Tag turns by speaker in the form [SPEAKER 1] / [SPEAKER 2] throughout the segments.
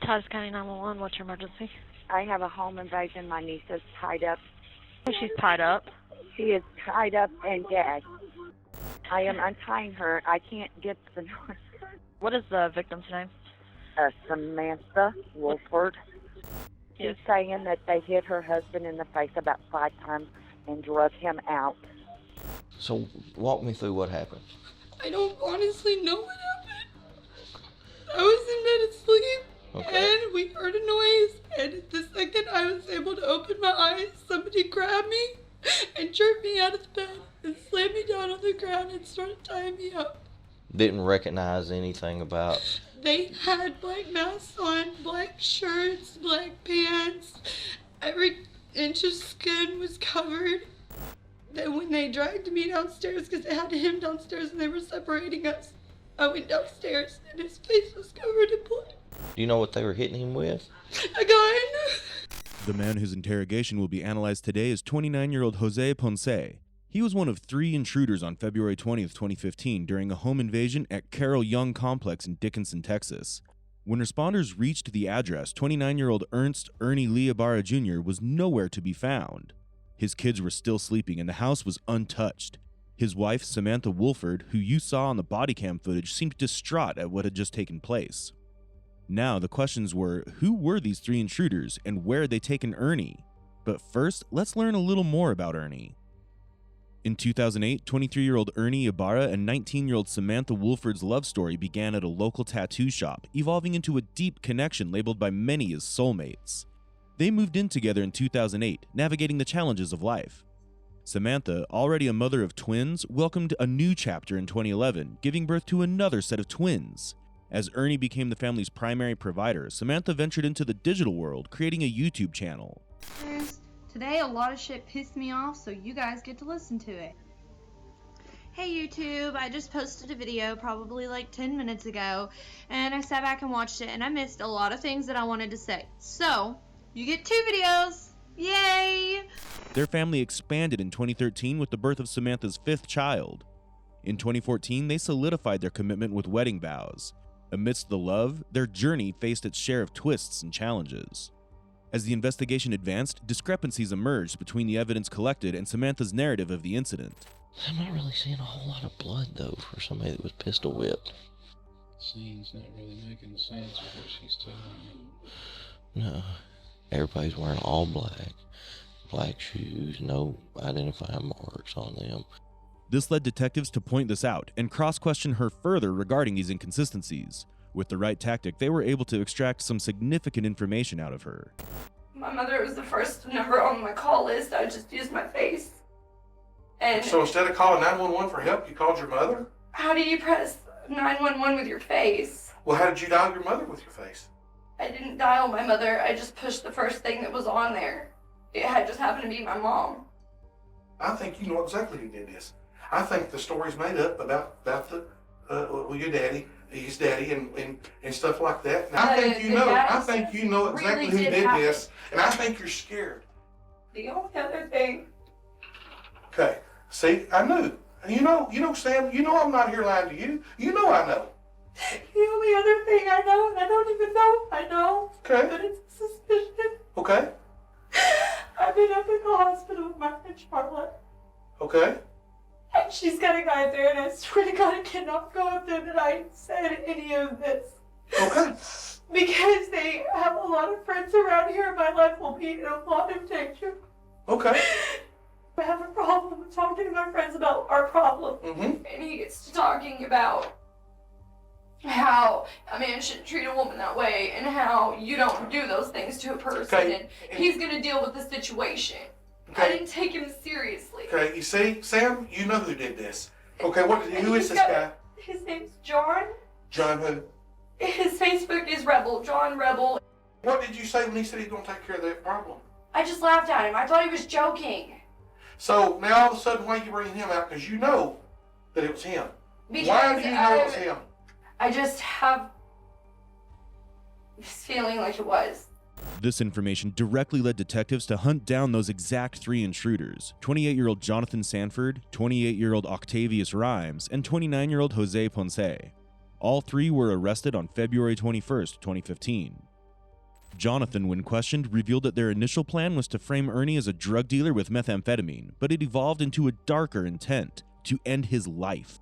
[SPEAKER 1] Titus County 911, what's your emergency?
[SPEAKER 2] I have a home invasion. My niece is tied up.
[SPEAKER 1] She's tied up.
[SPEAKER 2] She is tied up and gagged. I am untying her. I can't get the door.
[SPEAKER 1] What is the victim's name?
[SPEAKER 2] Samantha Wolford. She's saying that they hit her husband in the face about 5 times and drug him out.
[SPEAKER 3] So walk me through what happened.
[SPEAKER 4] I don't honestly know what happened. I was in bed asleep, and we heard a noise, and the second I was able to open my eyes, somebody grabbed me and jerked me out of the bed and slammed me down on the ground and started tying me up.
[SPEAKER 3] Didn't recognize anything about...
[SPEAKER 4] They had black masks on, black shirts, black pants. Every inch of skin was covered. Then when they dragged me downstairs, because they had him downstairs and they were separating us, I went downstairs and his face was covered in blood.
[SPEAKER 3] Do you know what they were hitting him with?
[SPEAKER 4] A gun.
[SPEAKER 5] The man whose interrogation will be analyzed today is 29-year-old Jose Ponce. He was one of 3 intruders on February 20th, 2015 during a home invasion at Carroll Young Complex in Dickinson, Texas. When responders reached the address, 29-year-old Ernie Lee Ibarra Jr. was nowhere to be found. His kids were still sleeping and the house was untouched. His wife, Samantha Wolford, who you saw on the body cam footage, seemed distraught at what had just taken place. Now the questions were, who were these 3 intruders and where had they taken Ernie? But first, let's learn a little more about Ernie. In 2008, 23-year-old Ernie Ibarra and 19-year-old Samantha Wolford's love story began at a local tattoo shop, evolving into a deep connection labeled by many as soulmates. They moved in together in 2008, navigating the challenges of life. Samantha, already a mother of twins, welcomed a new chapter in 2011, giving birth to another set of twins. As Ernie became the family's primary provider, Samantha ventured into the digital world, creating a YouTube channel.
[SPEAKER 6] Today a lot of shit pissed me off, so you guys get to listen to it. Hey YouTube, I just posted a video probably like 10 minutes ago, and I sat back and watched it, and I missed a lot of things that I wanted to say. So, you get 2 videos! Yay!
[SPEAKER 5] Their family expanded in 2013 with the birth of Samantha's 5th child. In 2014, they solidified their commitment with wedding vows. Amidst the love, their journey faced its share of twists and challenges. As the investigation advanced, discrepancies emerged between the evidence collected and Samantha's narrative of the incident.
[SPEAKER 3] I'm not really seeing a whole lot of blood, though, for somebody that was pistol whipped.
[SPEAKER 7] Scene's not really making sense of what she's telling me.
[SPEAKER 3] No. Everybody's wearing all black. Black shoes, no identifying marks on them.
[SPEAKER 5] This led detectives to point this out and cross-question her further regarding these inconsistencies. With the right tactic, they were able to extract some significant information out of her.
[SPEAKER 4] My mother was the first number on my call list. I just used my face. And
[SPEAKER 8] so instead of calling 911 for help, you called your mother?
[SPEAKER 4] how do you press 911 with your face?
[SPEAKER 8] Well, how did you dial your mother with your face?
[SPEAKER 4] I didn't dial my mother. I just pushed the first thing that was on there. It had just happened to be my mom.
[SPEAKER 8] I think you know exactly who did this. I think the story's made up about the your daddy, his daddy, and stuff like that. And I think you know exactly who did this, and I think you're scared.
[SPEAKER 4] The only other thing.
[SPEAKER 8] Okay, see, I knew. You know, Sam. You know I'm not here lying to you. You know I know.
[SPEAKER 4] The only other thing I know, and I don't even know I know,
[SPEAKER 8] okay,
[SPEAKER 4] but it's a suspicion.
[SPEAKER 8] Okay.
[SPEAKER 4] I've been up in the hospital with my friend Charlotte.
[SPEAKER 8] Okay.
[SPEAKER 4] And she's got a guy there, and I swear to God I cannot go up there that I said any of this.
[SPEAKER 8] Okay.
[SPEAKER 4] Because they have a lot of friends around here, and my life will be in a lot of danger.
[SPEAKER 8] Okay.
[SPEAKER 4] I have a problem with talking to my friends about our problem.
[SPEAKER 8] Mm-hmm.
[SPEAKER 4] And he gets to talking about how a man shouldn't treat a woman that way, and how you don't do those things to a person, and he's going to deal with the situation. Okay. I didn't take him seriously.
[SPEAKER 8] Okay, you see, Sam, you know who did this. Okay, who is this guy?
[SPEAKER 4] His name's John.
[SPEAKER 8] John who?
[SPEAKER 4] His Facebook is Rebel, John Rebel.
[SPEAKER 8] What did you say when he said he's going to take care of that problem?
[SPEAKER 4] I just laughed at him. I thought he was joking.
[SPEAKER 8] So, now all of a sudden, why are you bringing him out? Because you know that it was him.
[SPEAKER 4] Because
[SPEAKER 8] why do you know it was him?
[SPEAKER 4] I just have this feeling like it was.
[SPEAKER 5] This information directly led detectives to hunt down those exact 3 intruders: 28-year-old Jonathan Sanford, 28-year-old Octavius Rhymes, and 29-year-old Jose Ponce. All 3 were arrested on February 21st, 2015. Jonathan, when questioned, revealed that their initial plan was to frame Ernie as a drug dealer with methamphetamine, but it evolved into a darker intent, to end his life.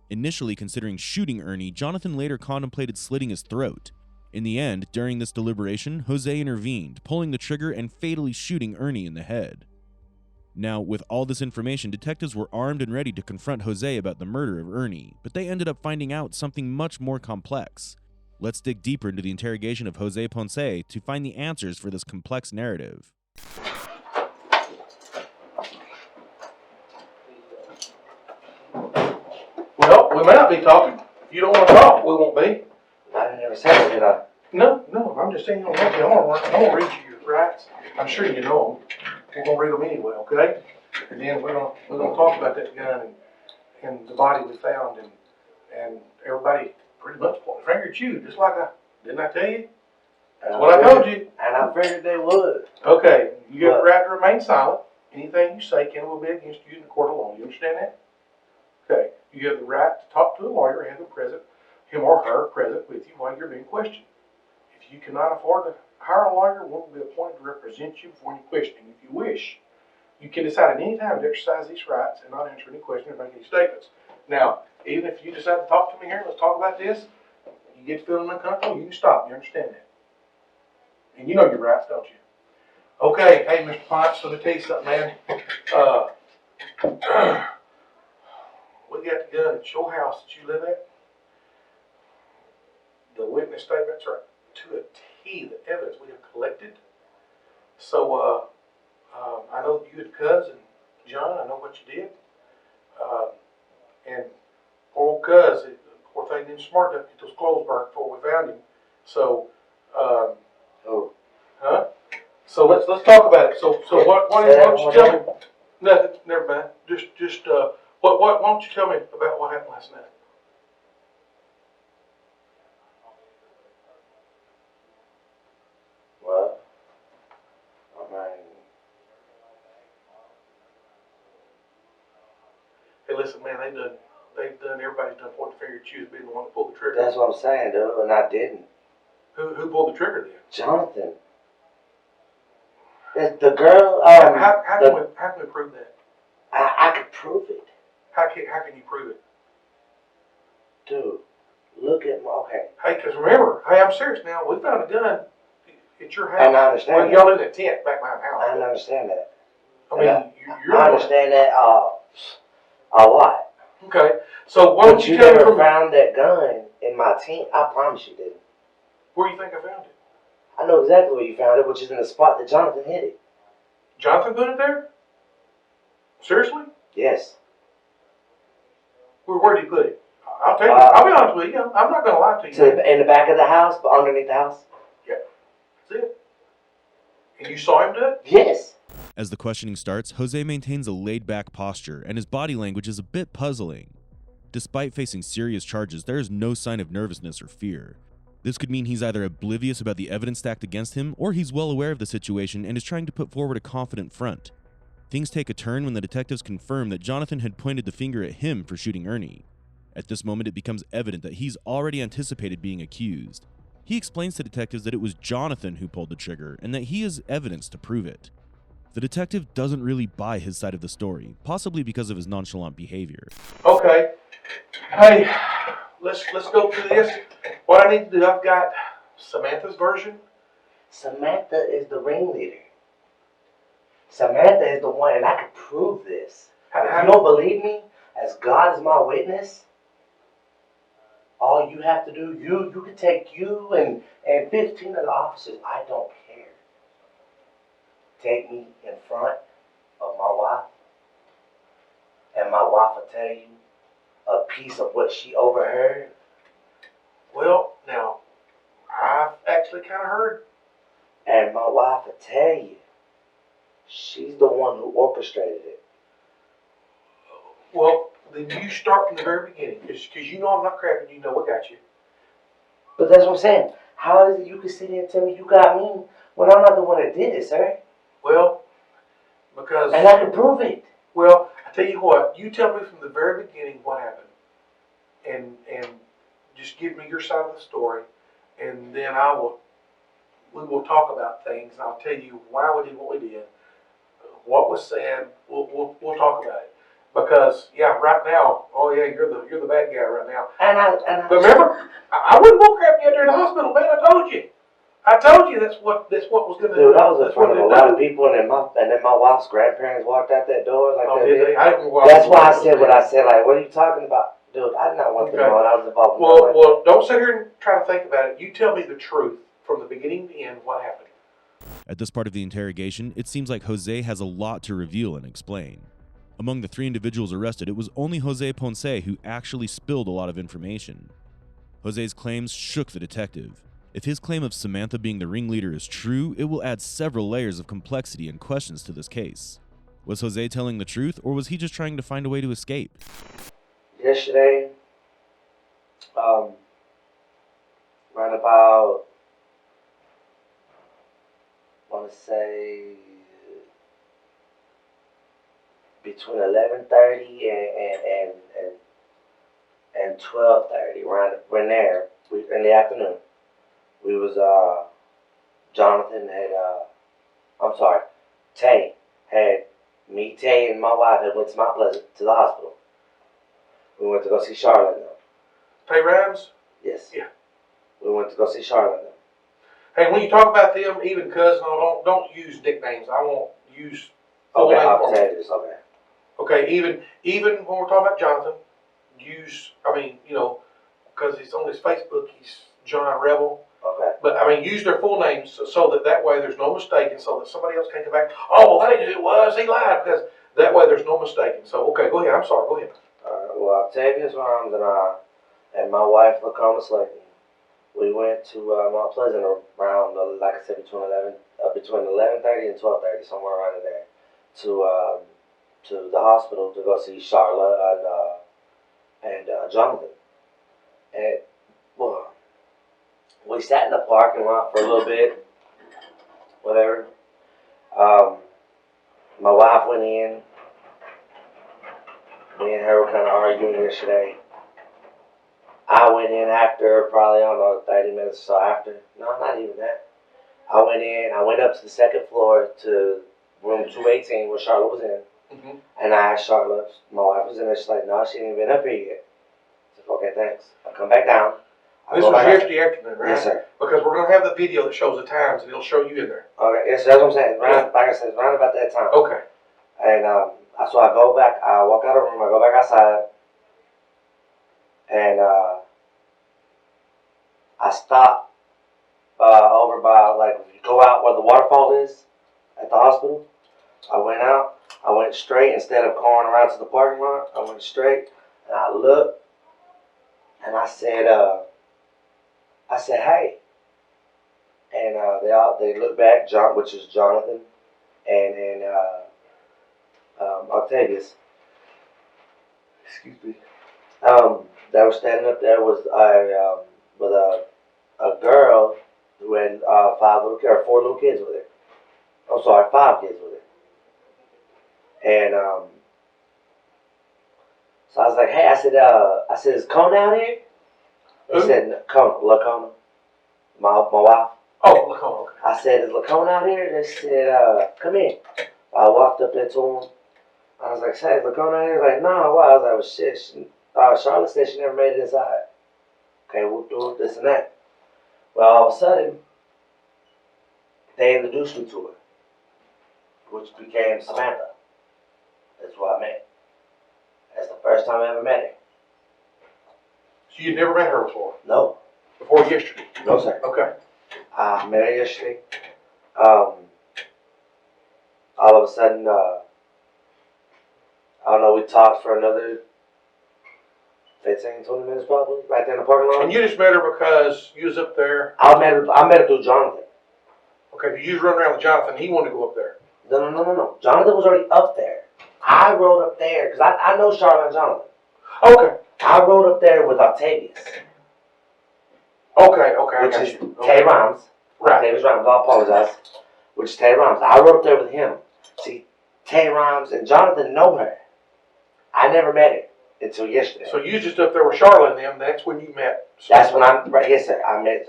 [SPEAKER 5] Initially considering shooting Ernie, Jonathan later contemplated slitting his throat. In the end, during this deliberation, Jose intervened, pulling the trigger and fatally shooting Ernie in the head. Now, with all this information, detectives were armed and ready to confront Jose about the murder of Ernie, but they ended up finding out something much more complex. Let's dig deeper into the interrogation of Jose Ponce to find the answers for this complex narrative.
[SPEAKER 8] Well, we may not be talking. If you don't want to talk, we won't be.
[SPEAKER 9] I never said it, did I?
[SPEAKER 8] No, I'm just saying, I want to read you your rights. I'm sure you know them. We're going to read them anyway, okay? And then we're gonna talk about that gun and the body we found, and everybody pretty much pointed the finger at you, just like didn't I tell you? That's what I told you.
[SPEAKER 9] And I figured they would.
[SPEAKER 8] Okay, you have the right to remain silent. Anything you say will be against you in the court of law. You understand that? Okay, you have the right to talk to a lawyer and have him or her present with you while you're being questioned. If you cannot afford to hire a lawyer, one will be appointed to represent you before any questioning. If you wish, you can decide at any time to exercise these rights and not answer any questions or make any statements. Now, even if you decide to talk to me here, let's talk about this, you get feeling uncomfortable, you can stop. You understand that? And you know your rights, don't you? Okay, hey, Mr. Ponce, let me tell you something, man. We got the gun at your house that you live at. The witness statements are to a T, the evidence we have collected. So, I know that you had cousin John. I know what you did. And poor old cuz, poor thing didn't smart enough to get those clothes burnt before we found him. So, huh? So let's talk about it. So what don't you tell me? Nothing. Never mind. Just why don't you tell me about what happened last night?
[SPEAKER 9] Well, I mean,
[SPEAKER 8] Hey, listen, man. Everybody's done pointing the finger at you as being the one that pulled the trigger.
[SPEAKER 9] that's what I'm saying, dude, and I didn't.
[SPEAKER 8] Who pulled the trigger then?
[SPEAKER 9] Jonathan. The girl,
[SPEAKER 8] How can we prove that?
[SPEAKER 9] I could prove it.
[SPEAKER 8] How can you prove it?
[SPEAKER 9] Dude, look at my, okay.
[SPEAKER 8] Hey, because remember, I'm serious now. We found a gun at your house.
[SPEAKER 9] And I understand
[SPEAKER 8] Well,
[SPEAKER 9] that.
[SPEAKER 8] y'all live in a tent back behind the house.
[SPEAKER 9] I understand that.
[SPEAKER 8] I mean, you're
[SPEAKER 9] I understand that a lot.
[SPEAKER 8] Okay, so why don't
[SPEAKER 9] But
[SPEAKER 8] you
[SPEAKER 9] you
[SPEAKER 8] tell me
[SPEAKER 9] never
[SPEAKER 8] from
[SPEAKER 9] found that gun in my tent. I promise you didn't.
[SPEAKER 8] where you think I found it?
[SPEAKER 9] I know exactly where you found it, which is in the spot that Jonathan hit it.
[SPEAKER 8] Jonathan put it there? Seriously?
[SPEAKER 9] Yes.
[SPEAKER 8] Where did he put it? I'll tell you. I'll be honest with you. I'm not going to lie to you.
[SPEAKER 9] In the back of the house, but underneath the house?
[SPEAKER 8] Yeah. That's it. And you saw him do it?
[SPEAKER 9] Yes.
[SPEAKER 5] As the questioning starts, Jose maintains a laid-back posture, and his body language is a bit puzzling. Despite facing serious charges, there is no sign of nervousness or fear. This could mean he's either oblivious about the evidence stacked against him, or he's well aware of the situation and is trying to put forward a confident front. Things take a turn when the detectives confirm that Jonathan had pointed the finger at him for shooting Ernie. At this moment, it becomes evident that he's already anticipated being accused. He explains to detectives that it was Jonathan who pulled the trigger, and that he has evidence to prove it. The detective doesn't really buy his side of the story, possibly because of his nonchalant behavior.
[SPEAKER 8] Okay. Hey, let's go through this. What I need to do, I've got Samantha's version.
[SPEAKER 9] Samantha is the ringleader. Samantha is the one, and I can prove this. If you don't believe me, as God is my witness, all you have to do, you can take you and 15 of the officers, I don't care. Take me in front of my wife, and my wife will tell you a piece of what she overheard.
[SPEAKER 8] Well, now, I've actually kind of heard.
[SPEAKER 9] And my wife will tell you she's the one who orchestrated it.
[SPEAKER 8] Well, then you start from the very beginning, because you know I'm not crapping. You know I got you.
[SPEAKER 9] But that's what I'm saying. How is it you can sit here and tell me you got me when I'm not the one that did it, sir?
[SPEAKER 8] Well, because...
[SPEAKER 9] And I can prove it.
[SPEAKER 8] Well, I tell you what, you tell me from the very beginning what happened. And just give me your side of the story, and then I will we will talk about things, and I'll tell you why we did what we did, what was said. We'll talk about it. Because yeah, right now, oh yeah, you're the bad guy right now. But remember, I wouldn't go crap you out there in the hospital, man. I told you. That's what was gonna.
[SPEAKER 9] Dude, I was in front of a lot of people, and then my wife's grandparents walked out that door like that.
[SPEAKER 8] Did they?
[SPEAKER 9] That's why I said what I said. Like, what are you talking about, dude? I did not want to know, and I was involved.
[SPEAKER 8] Well, don't sit here and try to think about it. You tell me the truth from the beginning to end. What happened?
[SPEAKER 5] At this part of the interrogation, it seems like Jose has a lot to reveal and explain. Among the 3 individuals arrested, it was only Jose Ponce who actually spilled a lot of information. Jose's claims shook the detective. If his claim of Samantha being the ringleader is true, it will add several layers of complexity and questions to this case. Was Jose telling the truth, or was he just trying to find a way to escape?
[SPEAKER 9] Yesterday, right about, I want to say, between 11:30 and 12:30, right there, in the afternoon, we was, Jonathan had, Tay had, me, Tay, and my wife had went to Mount Pleasant to the hospital. We went to go see Charlotte now.
[SPEAKER 8] Tay Rams?
[SPEAKER 9] Yes.
[SPEAKER 8] Yeah.
[SPEAKER 9] We went to go see Charlotte now.
[SPEAKER 8] Hey, when you talk about them, even cousin, don't use nicknames. I won't use full
[SPEAKER 9] Okay,
[SPEAKER 8] name
[SPEAKER 9] I'll
[SPEAKER 8] for
[SPEAKER 9] tell
[SPEAKER 8] them.
[SPEAKER 9] you this, okay.
[SPEAKER 8] Okay, even when we're talking about Jonathan, because he's on his Facebook, he's John Rebel.
[SPEAKER 9] Okay.
[SPEAKER 8] But use their full names so that way there's no mistaking, so that somebody else can't come back. Oh, well, that ain't who it was. He lied, because that way there's no mistaking. So okay, go ahead. I'm sorry. Go ahead.
[SPEAKER 9] Well, Octavius Rhymes and my wife, LaComa Slayton, we went to Mount Pleasant around, like I said, between 11:30 and 12:30, somewhere around in there, to the hospital to go see Charlotte and Jonathan. And well, we sat in the parking lot for a little bit, whatever. My wife went in. Me and her were kind of arguing yesterday. I went in after, probably, I don't know, 30 minutes or so after. No, not even that. I went up to the second floor to room 218 where Charlotte was in.
[SPEAKER 8] Mm-hmm.
[SPEAKER 9] And I asked Charlotte, my wife was in there, she's like, no, she ain't even been up here yet. I said, okay, thanks. I come back down.
[SPEAKER 8] This was yesterday afternoon, right?
[SPEAKER 9] Yes, sir.
[SPEAKER 8] Because we're going to have the video that shows the times, and it'll show you in there.
[SPEAKER 9] Okay, yes, that's what I'm saying. Like I said, right about that time.
[SPEAKER 8] Okay.
[SPEAKER 9] And so I go back, I walk out of the room, I go back outside, and I stop over by, like, if you go out where the waterfall is at the hospital. I went out, I went straight, instead of going around to the parking lot, I went straight, and I looked, and I said, hey. And they looked back, which is Jonathan, and Octavius. Excuse me. They were standing up there with a girl who had 4 little kids with her. I'm sorry, 5 kids with her. And so I was like, hey, I said, is Cone out here? He said, Cone, LaCona, my wife.
[SPEAKER 8] Oh, LaCona, okay.
[SPEAKER 9] I said, is LaCona out here? They said, come in. I walked up there to him. I was like, say, is LaCona out here? He was like, no, why? I was like, well, shit. Charlotte said she never made it inside. Okay, we'll do this and that. Well, all of a sudden, they introduced me to her, which became Samantha. That's what I met. That's the first time I ever met her.
[SPEAKER 8] So you'd never met her before?
[SPEAKER 9] No.
[SPEAKER 8] Before yesterday?
[SPEAKER 9] No, sir.
[SPEAKER 8] Okay.
[SPEAKER 9] I met her yesterday. All of a sudden, I don't know, we talked for another 15, 20 minutes probably, right there in the parking lot.
[SPEAKER 8] And you just met her because you was up there?
[SPEAKER 9] I met her through Jonathan.
[SPEAKER 8] Okay, you was running around with Jonathan, he wanted to go up there.
[SPEAKER 9] No. Jonathan was already up there. I rode up there, because I know Charlotte and Jonathan.
[SPEAKER 8] Okay.
[SPEAKER 9] I rode up there with Octavius.
[SPEAKER 8] Okay,
[SPEAKER 9] which is Tay Rhymes.
[SPEAKER 8] Right.
[SPEAKER 9] Octavius Rhymes, I apologize. Which is Tay Rhymes. I rode up there with him. See, Tay Rhymes and Jonathan know her. I never met her until yesterday.
[SPEAKER 8] So you was just up there with Charlotte and them, that's when you met Samantha.
[SPEAKER 9] That's when yes sir, I met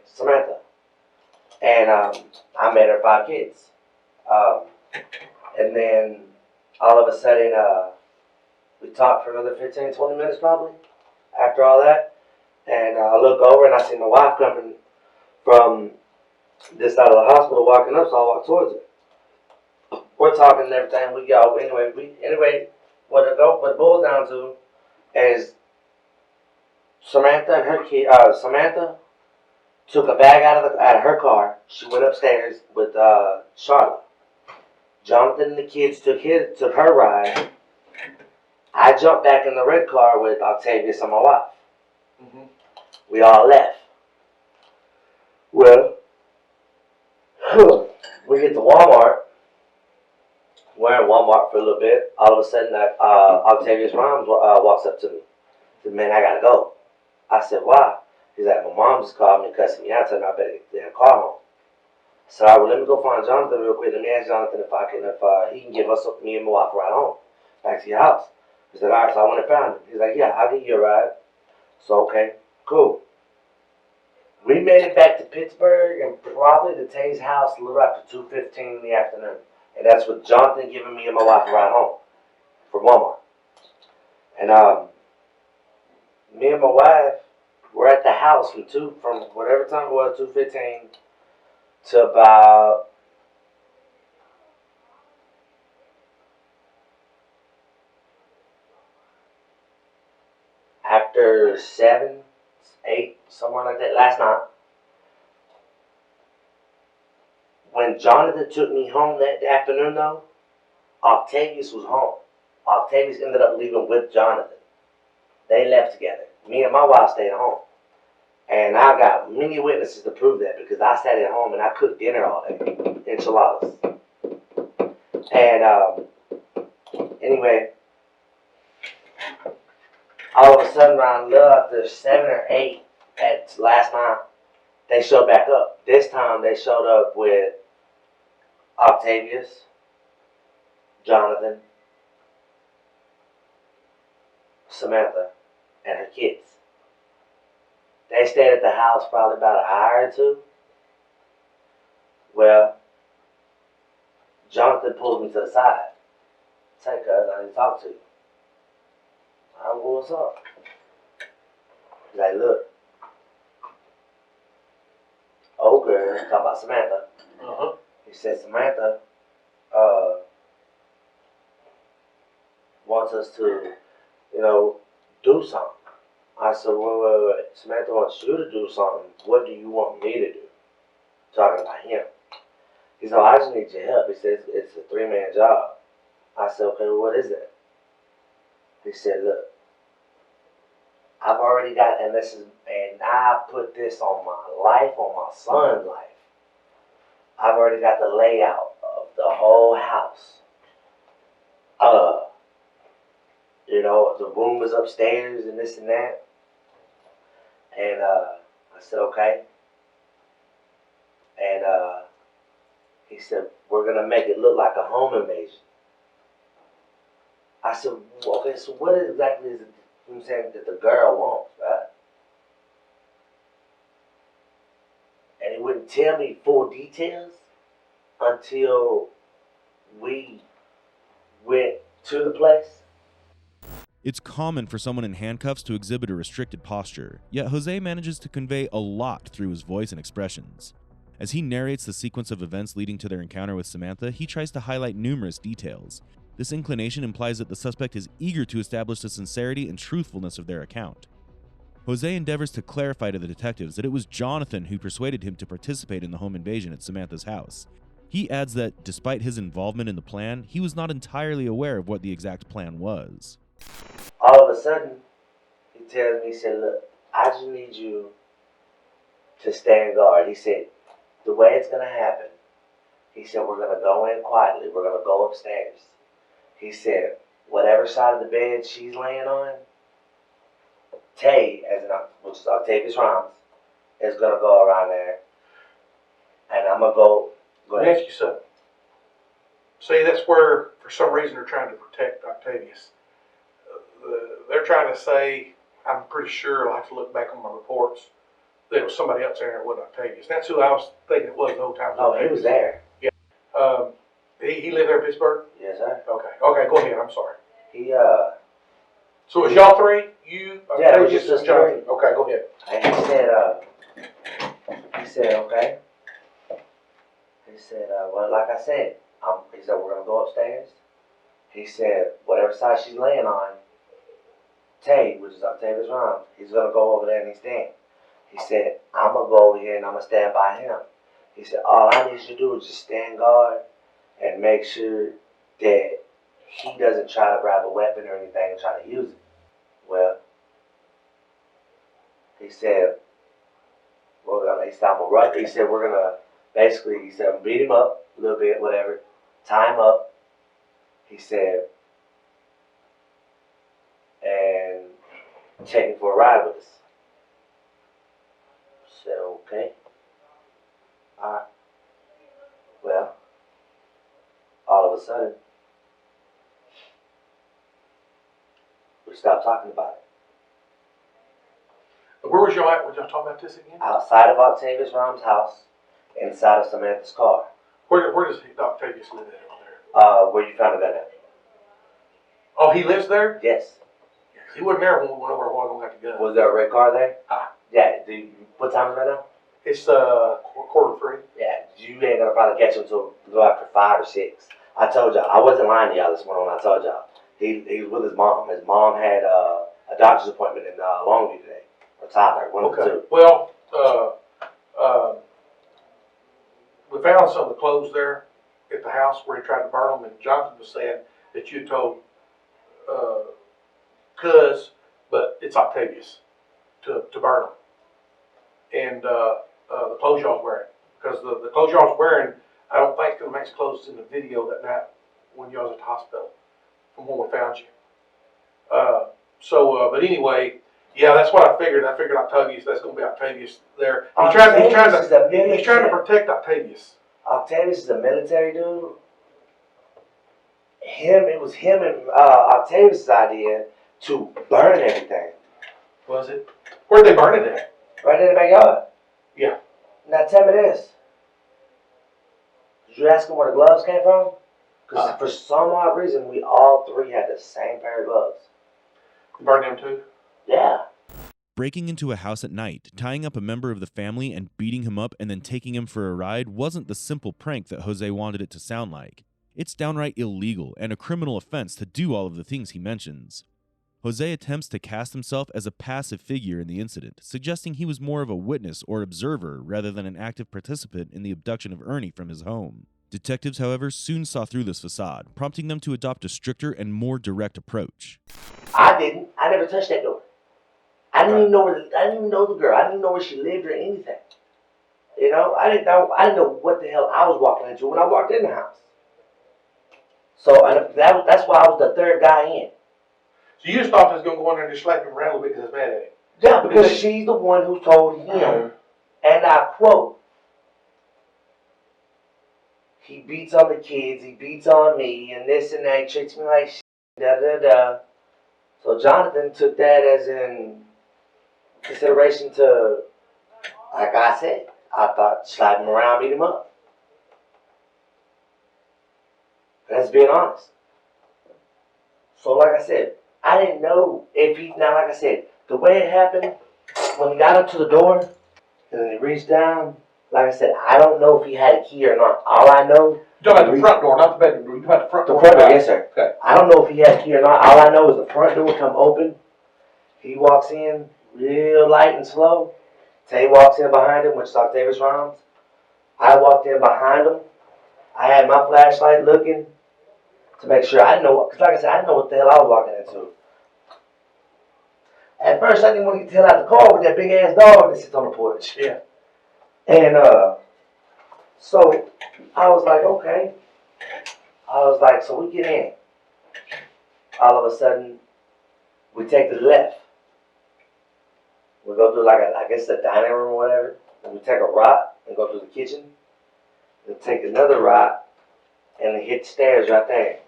[SPEAKER 9] Samantha. And I met her 5 kids. And then all of a sudden, we talked for another 15, 20 minutes probably after all that. And I look over and I see my wife coming from this side of the hospital walking up, so I walk towards her. We're talking and everything. We go anyway. What it boils down to is Samantha and her kid. Samantha took a bag out of her car. She went upstairs with Charlotte. Jonathan and the kids took her ride. I jumped back in the red car with Octavius and my wife. Mm-hmm. We all left. Well, we get to Walmart. We're in Walmart for a little bit. All of a sudden, Octavius Rhymes walks up to me. He said, "Man, I gotta go." I said, "Why?" He's like, "My mom just called me and cussed me out, telling me I better get the damn car home." So I said, "Well, let me go find Jonathan real quick. Let me ask Jonathan if he can give us, me and my wife, a ride home back to your house." He said, "All right." So I went and found him. He's like, "Yeah, I'll get you a ride." So okay, cool. We made it back to Pittsburgh and probably to Tay's house a little after 2:15 in the afternoon. And that's with Jonathan giving me and my wife a ride home from Walmart. And me and my wife were at the house from whatever time it was, 2:15 to about after 7, 8, somewhere like that, last night. When Jonathan took me home that afternoon, though, Octavius was home. Octavius ended up leaving with Jonathan. They left together. Me and my wife stayed home. And I got many witnesses to prove that because I sat at home and I cooked dinner all day. Enchiladas. And anyway, all of a sudden around after 7 or 8 at last night, they showed back up. This time they showed up with Octavius, Jonathan, Samantha, and her kids. They stayed at the house probably about an hour or 2. Well, Jonathan pulls me to the side. "Say, cuz, I need to talk to you." I go, "What's up?" He's like, "Look, old girl," talking about Samantha. He said, "Samantha wants us to, do something." I said, wait. Samantha wants you to do something. What do you want me to do? Talking about him. He said, "I just need your help." He said, "It's a 3-man job." I said, "Okay, well, what is that?" He said, "Look, I've already got, and I put this on my life, on my son's life. I've already got the layout of the whole house. The room is upstairs and this and that." And I said, "Okay." And he said, "We're going to make it look like a home invasion." I said, "Okay, so what exactly is it that the girl wants, right?" And he wouldn't tell me full details until we went to the place.
[SPEAKER 5] It's common for someone in handcuffs to exhibit a restricted posture, yet Jose manages to convey a lot through his voice and expressions. As he narrates the sequence of events leading to their encounter with Samantha, he tries to highlight numerous details. This inclination implies that the suspect is eager to establish the sincerity and truthfulness of their account. Jose endeavors to clarify to the detectives that it was Jonathan who persuaded him to participate in the home invasion at Samantha's house. He adds that, despite his involvement in the plan, he was not entirely aware of what the exact plan was.
[SPEAKER 9] All of a sudden, he tells me, he said, "Look, I just need you to stand guard." He said, "The way it's going to happen," he said, "we're going to go in quietly. We're going to go upstairs." He said, "Whatever side of the bed she's laying on, Tay, which is Octavius Rhymes, is going to go around there. And I'm going to go
[SPEAKER 8] Let me
[SPEAKER 9] ahead."
[SPEAKER 8] ask you something. See, that's where, for some reason, they're trying to protect Octavius. They're trying to say, I'm pretty sure, I'll have to look back on my reports, there was somebody else there, it wasn't Octavius. That's who I was thinking it was the whole time.
[SPEAKER 9] Oh, he was there.
[SPEAKER 8] Yeah. He lived there in Pittsburgh?
[SPEAKER 9] Yes, sir.
[SPEAKER 8] Okay, go ahead, I'm sorry. So it was y'all three? You,
[SPEAKER 9] yeah, it was
[SPEAKER 8] Octavius,
[SPEAKER 9] just
[SPEAKER 8] and Jonathan? Okay, go ahead.
[SPEAKER 9] And he said, okay. He said, well, like I said, he said, we're going to go upstairs. He said, whatever side she's laying on, Tay, which is Octavius Rhymes, he's going to go over there and he's standing. He said, I'm going to go over here and I'm going to stand by him. He said, all I need you to do is just stand guard and make sure that he doesn't try to grab a weapon or anything and try to use it. Well, he said, he said, we're going to, basically, he said, beat him up a little bit, whatever, tie him up. He said, and take him for a ride with us. I said, okay. All right. Well, all of a sudden, we stopped talking about it.
[SPEAKER 8] Where was y'all at? Were y'all talking about this again?
[SPEAKER 9] Outside of Octavius Rhymes' house, inside of Samantha's car.
[SPEAKER 8] Where does Octavius live at over there?
[SPEAKER 9] Where you found that at?
[SPEAKER 8] Oh, he lives there?
[SPEAKER 9] Yes.
[SPEAKER 8] Yeah, 'cause he wasn't there when we went over while we got the gun.
[SPEAKER 9] Was there a red car there?
[SPEAKER 8] Ah.
[SPEAKER 9] Yeah. What time is it right now?
[SPEAKER 8] It's 2:45.
[SPEAKER 9] Yeah. You ain't gonna probably catch him until after 5 or 6. I told y'all. I wasn't lying to y'all this morning when I told y'all. He was with his mom. His mom had a doctor's appointment in Longview today. Or Tyler, one of the two.
[SPEAKER 8] Well, we found some of the clothes there at the house where he tried to burn them, and Jonathan was saying that you told Cuz, but it's Octavius, to burn them. And the clothes y'all was wearing. Because the clothes y'all was wearing, I don't think the match clothes in the video that night when y'all was at the hospital, from when we found you. But anyway, yeah, that's what I figured. I figured Octavius, that's going to be Octavius there. He's trying to protect Octavius.
[SPEAKER 9] Octavius is a military dude. It was him and Octavius' idea to burn everything.
[SPEAKER 8] Was it? Where'd they burn it at?
[SPEAKER 9] Right in the backyard.
[SPEAKER 8] Yeah.
[SPEAKER 9] Now tell me this. Did you ask him where the gloves came from? Because for some odd reason, we all three had the same pair of gloves.
[SPEAKER 8] You burned them too?
[SPEAKER 9] Yeah.
[SPEAKER 5] Breaking into a house at night, tying up a member of the family and beating him up and then taking him for a ride wasn't the simple prank that Jose wanted it to sound like. It's downright illegal and a criminal offense to do all of the things he mentions. Jose attempts to cast himself as a passive figure in the incident, suggesting he was more of a witness or observer rather than an active participant in the abduction of Ernie from his home. Detectives, however, soon saw through this facade, prompting them to adopt a stricter and more direct approach.
[SPEAKER 9] I didn't. I never touched that door. I didn't even know the girl. I didn't even know where she lived or anything. You know, I didn't know what the hell I was walking into when I walked in the house. So that's why I was the third guy in.
[SPEAKER 8] So you just thought they was going to go in there and just slap him around a little bit because it's mad at him?
[SPEAKER 9] Yeah, because she's the one who told him, and I quote, he beats on the kids, he beats on me, and this and that, he treats me like shit, da-da-da. So Jonathan took that as in consideration to, like I said, I thought slap him around, beat him up. Let's be honest. So like I said, I didn't know if he, now like I said, the way it happened, when he got up to the door, and then he reached down, like I said, I don't know if he had a key or not. All I know...
[SPEAKER 8] You're talking about the front door, not the bedroom door. You're talking about the front door.
[SPEAKER 9] The front door, yes sir.
[SPEAKER 8] Okay.
[SPEAKER 9] I don't know if he had a key or not. All I know is the front door come open. He walks in real light and slow. Tay walks in behind him, which is Octavius Rhymes. I walked in behind him. I had my flashlight looking to make sure. I didn't know, because like I said, I didn't know what the hell I was walking into. At first, I didn't want to get the hell out of the car with that big ass dog that sits on the porch.
[SPEAKER 8] Yeah.
[SPEAKER 9] And so I was like, okay. I was like, so we get in. All of a sudden, we take the left. We go through I guess the dining room or whatever. And we take a right and go through the kitchen. Then take another right and then hit the stairs right there.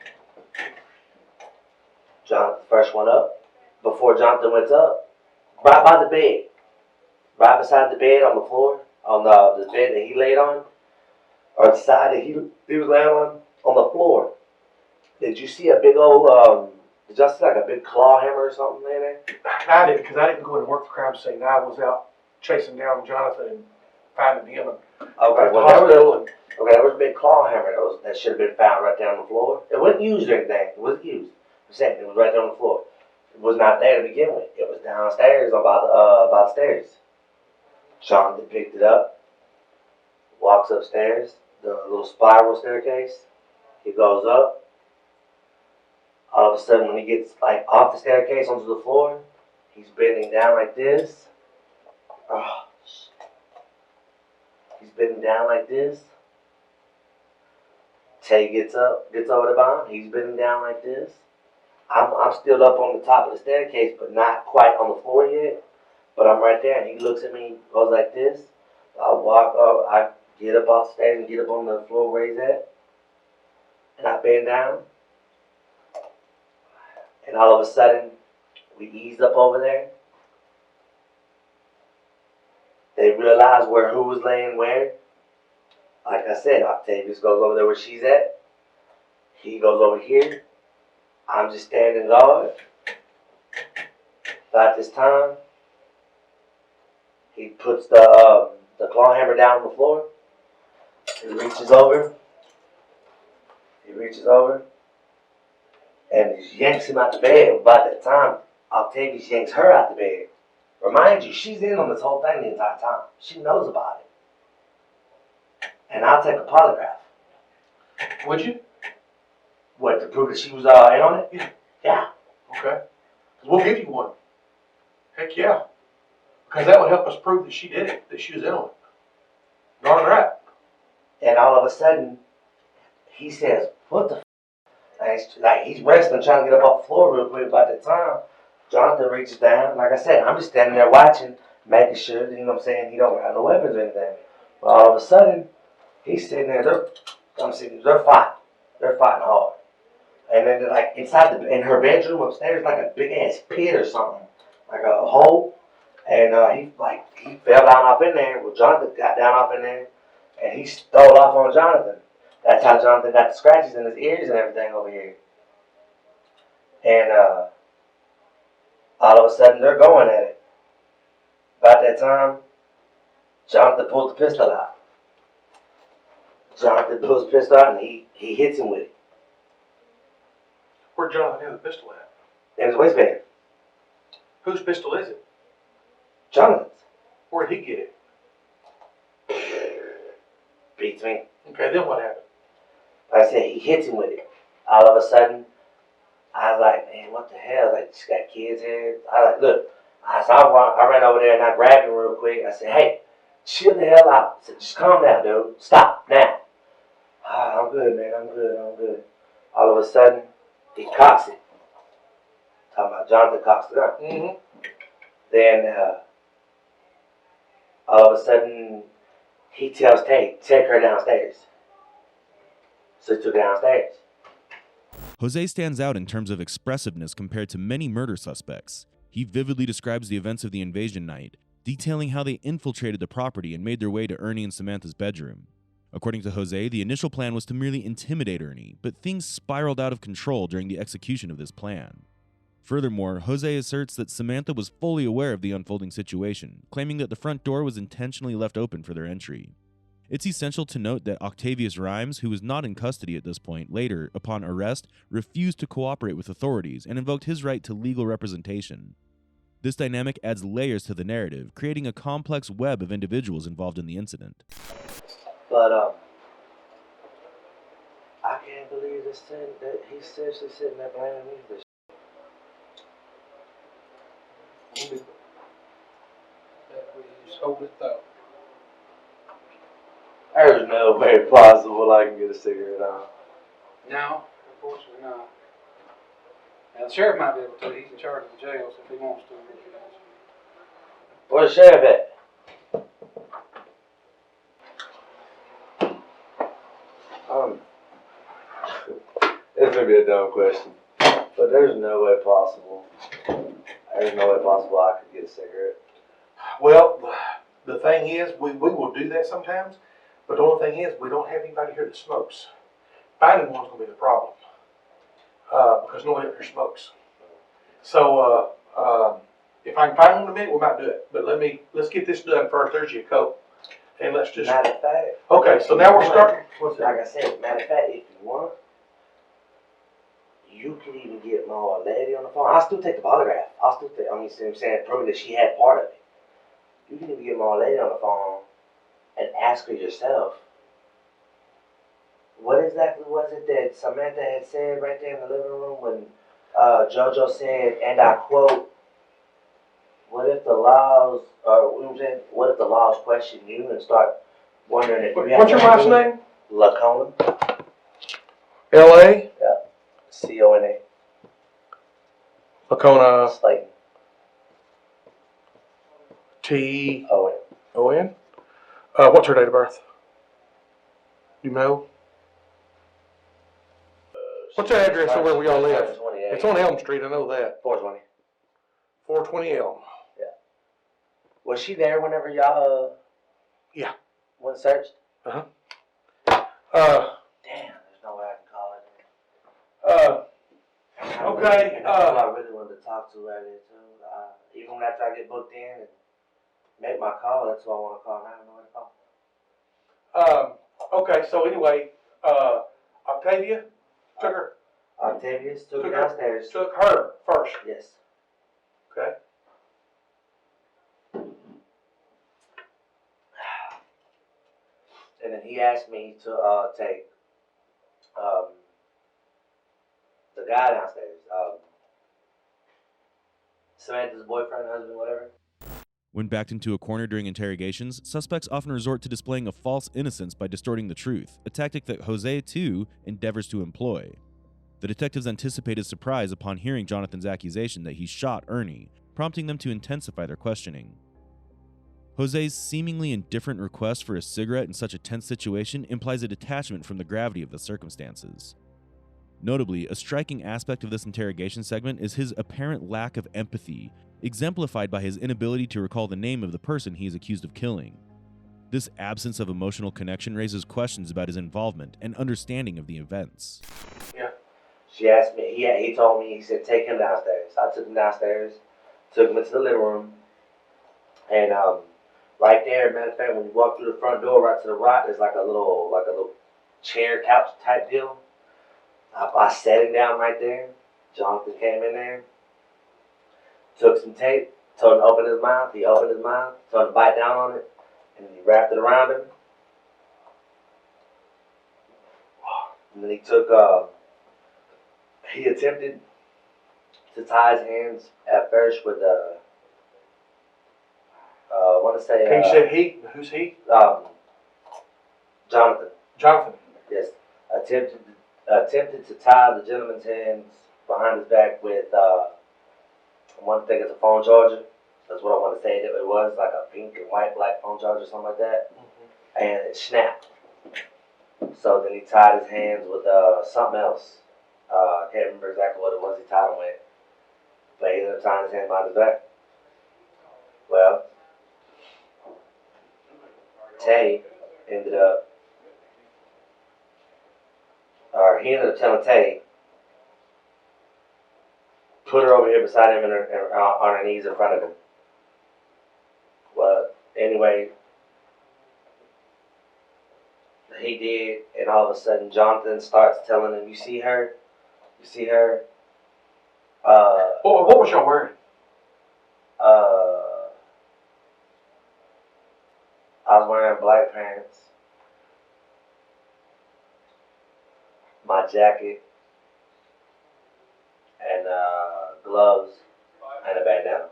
[SPEAKER 9] Jonathan, first one up. Before Jonathan went up, right by the bed. right beside the bed on the floor, on the bed that he laid on, or the side that he was laying on the floor. Did you see a big old, did y'all see like a big claw hammer or something laying there?
[SPEAKER 8] I didn't, because I didn't go into work the crime scene. I was out chasing down Jonathan and finding him.
[SPEAKER 9] Okay, well, there was a big claw hammer that should have been found right there on the floor. It wasn't used or anything. It wasn't used. I'm saying it was right there on the floor. It was not there to begin with. It was downstairs by the stairs. Jonathan picked it up, walks upstairs, the little spiral staircase. He goes up. All of a sudden, when he gets like off the staircase onto the floor, he's bending down like this. Oh, he's bending down like this. Tay gets up, gets over the bottom. He's bending down like this. I'm still up on the top of the staircase, but not quite on the floor yet. But I'm right there, and he looks at me, goes like this. I walk up, I get up off the stairs and get up on the floor where he's at. And I bend down. And all of a sudden, we ease up over there. They realize who was laying where. Like I said, Octavius goes over there where she's at. He goes over here. I'm just standing guard. About this time, he puts the claw hammer down on the floor. He reaches over. And he yanks him out the bed. By that time, Octavius yanks her out the bed. Remind you, she's in on this whole thing the entire time. She knows about it. And I'll take a polygraph.
[SPEAKER 8] Would you?
[SPEAKER 9] What, to prove that she was in on it? Yeah.
[SPEAKER 8] Okay. We'll give you one. Heck yeah. Because that would help us prove that she did it, that she was in on it. Darn right.
[SPEAKER 9] And all of a sudden, he says, what the f***? Like he's wrestling, trying to get up off the floor real quick. By the time Jonathan reaches down, like I said, I'm just standing there watching, making sure, you know what I'm saying, he don't have no weapons or anything. But all of a sudden, he's sitting there, they're fighting. They're fighting hard. And then like inside in her bedroom upstairs, like a big ass pit or something. Like a hole. And he fell down off in there. Well, Jonathan got down off in there and he stole off on Jonathan. That's how Jonathan got the scratches in his ears and everything over here. And all of a sudden they're going at it. About that time, Jonathan pulls the pistol out. Jonathan pulls the pistol out and he hits him with it.
[SPEAKER 8] Where'd Jonathan have the pistol at?
[SPEAKER 9] In his waistband.
[SPEAKER 8] Whose pistol is it?
[SPEAKER 9] Jonathan's.
[SPEAKER 8] Where'd he get it?
[SPEAKER 9] Beats me.
[SPEAKER 8] Okay, then what happened?
[SPEAKER 9] Like I said, he hits him with it. All of a sudden, I was like, man, what the hell? Like, she's got kids here. I was like, look. So I ran over there and I grabbed him real quick. I said, hey, chill the hell out. I said, just calm down, dude. Stop now. I'm good, man. I'm good. All of a sudden, he cocks it. Talking about Jonathan cocks the gun.
[SPEAKER 8] Mm-hmm.
[SPEAKER 9] Then, all of a sudden, he tells Tay, take her downstairs. So he took her downstairs.
[SPEAKER 5] Jose stands out in terms of expressiveness compared to many murder suspects. He vividly describes the events of the invasion night, detailing how they infiltrated the property and made their way to Ernie and Samantha's bedroom. According to Jose, the initial plan was to merely intimidate Ernie, but things spiraled out of control during the execution of this plan. Furthermore, Jose asserts that Samantha was fully aware of the unfolding situation, claiming that the front door was intentionally left open for their entry. It's essential to note that Octavius Rhymes, who was not in custody at this point, later, upon arrest, refused to cooperate with authorities and invoked his right to legal representation. This dynamic adds layers to the narrative, creating a complex web of individuals involved in the incident.
[SPEAKER 9] But I can't believe this thing that he's seriously sitting there blaming me for this.
[SPEAKER 7] Just hold it though.
[SPEAKER 9] There's no way possible I can get a cigarette out.
[SPEAKER 7] No, unfortunately not. Now the sheriff might be able to. He's in charge of the jail, so if he wants to, he can.
[SPEAKER 9] Where's the sheriff at? It's gonna be a dumb question, but there's no way possible. There's no way possible I could get a cigarette.
[SPEAKER 8] Well, the thing is, we will do that sometimes, but the only thing is, we don't have anybody here that smokes. Finding one's gonna be the problem, because nobody up here smokes. So, if I can find one in a minute, we might do it, but let's get this done first. There's your coat. And let's just.
[SPEAKER 9] Matter of fact.
[SPEAKER 8] Okay, so now we're starting.
[SPEAKER 9] Like I said, matter of fact, if you want, you can even get my old lady on the phone. I'll still take the polygraph. See what I'm saying, proving that she had part of it. You can even get my old lady on the phone and ask her yourself, what exactly was it that Samantha had said right there in the living room when JoJo said, and I quote, what if the laws, what if the laws question you and start wondering if you have.
[SPEAKER 8] What's your wife's name?
[SPEAKER 9] Lacona.
[SPEAKER 8] L.A.?
[SPEAKER 9] Yeah. C-O-N-A.
[SPEAKER 8] Lacona.
[SPEAKER 9] Slayton.
[SPEAKER 8] T-O-N. What's her date of birth? You know? What's the address of where we all live? It's on Elm Street, I know that.
[SPEAKER 9] 420.
[SPEAKER 8] 420 Elm.
[SPEAKER 9] Yeah. Was she there whenever y'all
[SPEAKER 8] Yeah.
[SPEAKER 9] went searched?
[SPEAKER 8] Uh-huh.
[SPEAKER 9] Damn, there's no way I can call it.
[SPEAKER 8] Okay.
[SPEAKER 9] That's who I really wanted to talk to earlier too. Even after I get booked in and make my call, that's who I want to call. Now I don't know where to call.
[SPEAKER 8] Okay, so anyway, Octavia took her.
[SPEAKER 9] Octavius took her downstairs.
[SPEAKER 8] Took her first.
[SPEAKER 9] Yes.
[SPEAKER 8] Okay.
[SPEAKER 9] And then he asked me to take the guy downstairs, Samantha's boyfriend, husband, whatever.
[SPEAKER 5] When backed into a corner during interrogations, suspects often resort to displaying a false innocence by distorting the truth, a tactic that Jose, too, endeavors to employ. The detectives anticipated surprise upon hearing Jonathan's accusation that he shot Ernie, prompting them to intensify their questioning. Jose's seemingly indifferent request for a cigarette in such a tense situation implies a detachment from the gravity of the circumstances. Notably, a striking aspect of this interrogation segment is his apparent lack of empathy, exemplified by his inability to recall the name of the person he is accused of killing. This absence of emotional connection raises questions about his involvement and understanding of the events.
[SPEAKER 9] Yeah. She asked me, he told me, he said, take him downstairs. I took him downstairs, took him into the living room, and right there, matter of fact, when you walk through the front door, right to the right, there's like a little chair, couch type deal. I sat him down right there. Jonathan came in there, took some tape, told him to open his mouth. He opened his mouth, told him to bite down on it, and he wrapped it around him. And then he attempted to tie his hands at first with I want to say.
[SPEAKER 8] He said he. Who's he?
[SPEAKER 9] Jonathan.
[SPEAKER 8] Jonathan.
[SPEAKER 9] Yes. Attempted to tie the gentleman's hands behind his back with one thing is a phone charger. That's what I want to say that it was, like a pink and white, black phone charger, something like that. Mm-hmm. And it snapped. So then he tied his hands with something else. I can't remember exactly what it was he tied him with. But he ended up tying his hand behind his back. Well, Tay ended up telling Tay, put her over here beside him and on her knees in front of him. Well, anyway, he did, and all of a sudden Jonathan starts telling him, you see her?
[SPEAKER 8] What was y'all wearing?
[SPEAKER 9] I was wearing black pants, my jacket, and gloves, and a bandana.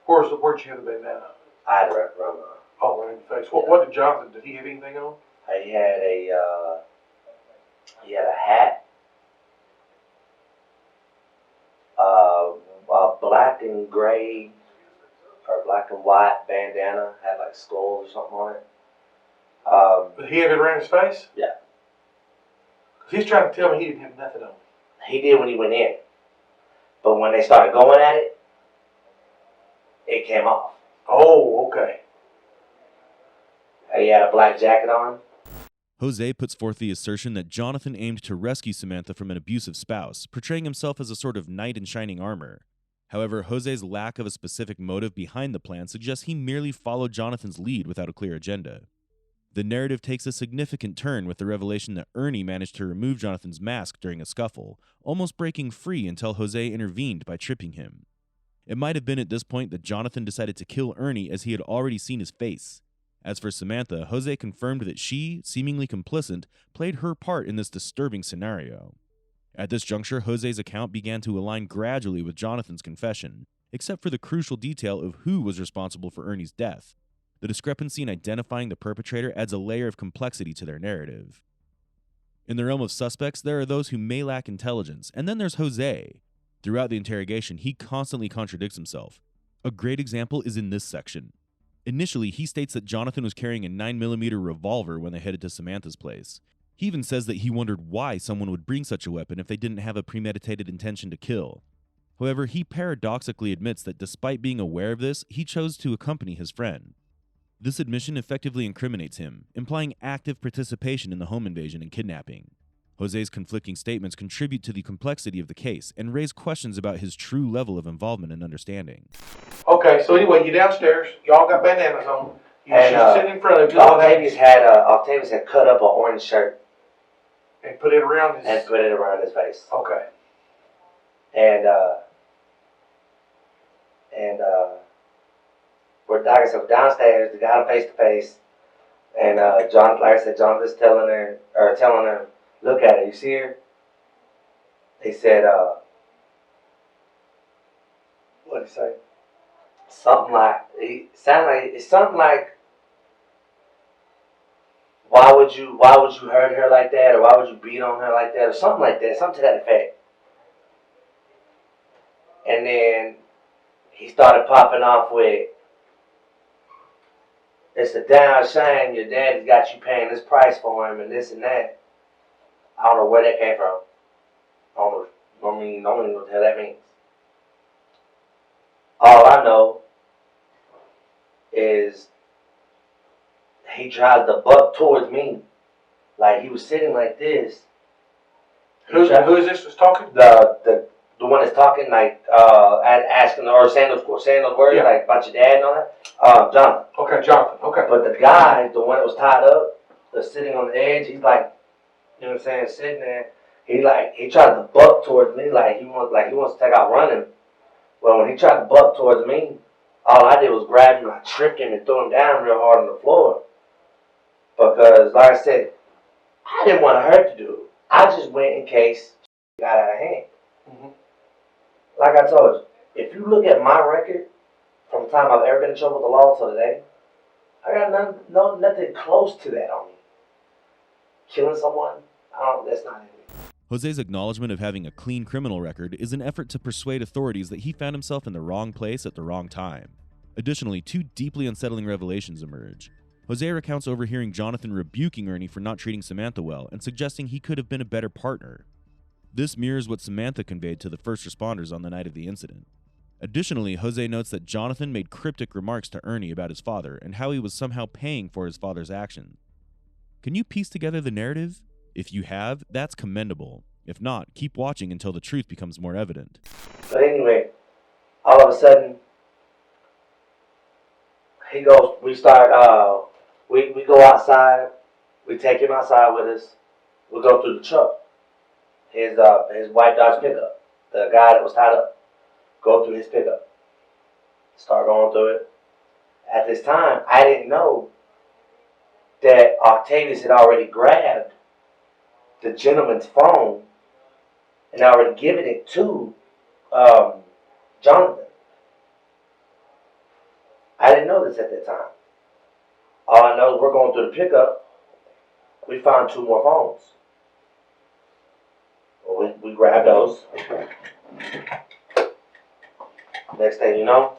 [SPEAKER 8] Where'd you have the bandana?
[SPEAKER 9] I had it wrapped around my arm.
[SPEAKER 8] Oh, around your face. What did Jonathan? Did he have anything on?
[SPEAKER 9] He had a hat, a black and gray or black and white bandana, had like skulls or something on it.
[SPEAKER 8] Did he have it around his face?
[SPEAKER 9] Yeah.
[SPEAKER 8] Because he's trying to tell me he didn't have nothing on.
[SPEAKER 9] He did when he went in, but when they started going at it, it came off.
[SPEAKER 8] Oh, okay.
[SPEAKER 9] he had a black jacket on.
[SPEAKER 5] Jose puts forth the assertion that Jonathan aimed to rescue Samantha from an abusive spouse, portraying himself as a sort of knight in shining armor. However, Jose's lack of a specific motive behind the plan suggests he merely followed Jonathan's lead without a clear agenda. The narrative takes a significant turn with the revelation that Ernie managed to remove Jonathan's mask during a scuffle, almost breaking free until Jose intervened by tripping him. It might have been at this point that Jonathan decided to kill Ernie as he had already seen his face. As for Samantha, Jose confirmed that she, seemingly complicit, played her part in this disturbing scenario. At this juncture, Jose's account began to align gradually with Jonathan's confession, except for the crucial detail of who was responsible for Ernie's death. The discrepancy in identifying the perpetrator adds a layer of complexity to their narrative. In the realm of suspects, there are those who may lack intelligence, and then there's Jose. Throughout the interrogation, he constantly contradicts himself. A great example is in this section. Initially, he states that Jonathan was carrying a 9mm revolver when they headed to Samantha's place. He even says that he wondered why someone would bring such a weapon if they didn't have a premeditated intention to kill. However, he paradoxically admits that despite being aware of this, he chose to accompany his friend. This admission effectively incriminates him, implying active participation in the home invasion and kidnapping. Jose's conflicting statements contribute to the complexity of the case and raise questions about his true level of involvement and understanding.
[SPEAKER 8] Okay, so anyway, you're downstairs. Y'all got bandanas on. She's sitting in front of you.
[SPEAKER 9] Octavius had cut up an orange shirt
[SPEAKER 8] and put it around
[SPEAKER 9] his face.
[SPEAKER 8] Okay.
[SPEAKER 9] And we're downstairs. They got him face to face, and Jonathan's telling her, look at her. You see her? He said, what did he say? Something like, why would you hurt her like that, or why would you beat on her like that, or something like that, something to that effect. And then he started popping off with, it's a damn shame your daddy's got you paying this price for him and this and that. I don't know where that came from. I don't even know what the hell that means. All I know is he tried to buck towards me. Like he was sitting like this.
[SPEAKER 8] Who is this that's talking?
[SPEAKER 9] The one that's talking, like asking or saying those words, yeah, like about your dad and all that. Jonathan.
[SPEAKER 8] Okay, Jonathan. Okay.
[SPEAKER 9] But the guy, the one that was tied up, that's sitting on the edge, he's like, you know what I'm saying, sitting there. He tried to buck towards me, like he wants to take out running. Well, when he tried to buck towards me, all I did was grab him, I tripped him and threw him down real hard on the floor. Because, like I said, I didn't want to hurt the dude. I just went in case he got out of hand. Mm-hmm. Like I told you, if you look at my record from the time I've ever been in trouble with the law till today, I got nothing close to that on me. Killing someone, that's not it.
[SPEAKER 5] Jose's acknowledgement of having a clean criminal record is an effort to persuade authorities that he found himself in the wrong place at the wrong time. Additionally, two deeply unsettling revelations emerge. Jose recounts overhearing Jonathan rebuking Ernie for not treating Samantha well and suggesting he could have been a better partner. This mirrors what Samantha conveyed to the first responders on the night of the incident. Additionally, Jose notes that Jonathan made cryptic remarks to Ernie about his father and how he was somehow paying for his father's actions. Can you piece together the narrative? If you have, that's commendable. If not, keep watching until the truth becomes more evident.
[SPEAKER 9] But anyway, all of a sudden, we go outside, we take him outside with us, we go through the truck, his white Dodge pickup, the guy that was tied up, go through his pickup, start going through it. At this time, I didn't know that Octavius had already grabbed the gentleman's phone and already given it to Jonathan. I didn't know this at that time. All I know is we're going through the pickup. We found 2 more phones. Well, we grabbed those. Next thing you know,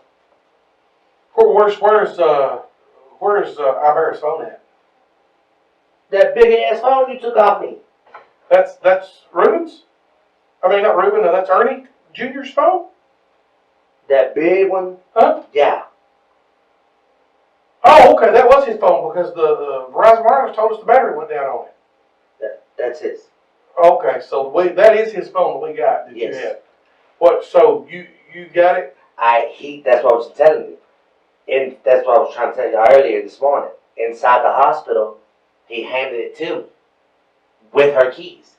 [SPEAKER 8] where's Ibarra's phone at?
[SPEAKER 9] That big ass phone you took off me.
[SPEAKER 8] That's Ruben's? I mean, not Ruben, that's Ernie Jr.'s phone?
[SPEAKER 9] That big one?
[SPEAKER 8] Huh?
[SPEAKER 9] Yeah.
[SPEAKER 8] Oh, okay, that was his phone because the Verizon Wireless told us the battery went down on it.
[SPEAKER 9] That's his.
[SPEAKER 8] Okay, so that is his phone that we got that
[SPEAKER 9] Yes.
[SPEAKER 8] you had. What? So you got it?
[SPEAKER 9] That's what I was telling you. And that's what I was trying to tell you earlier this morning. Inside the hospital, he handed it to me with her keys.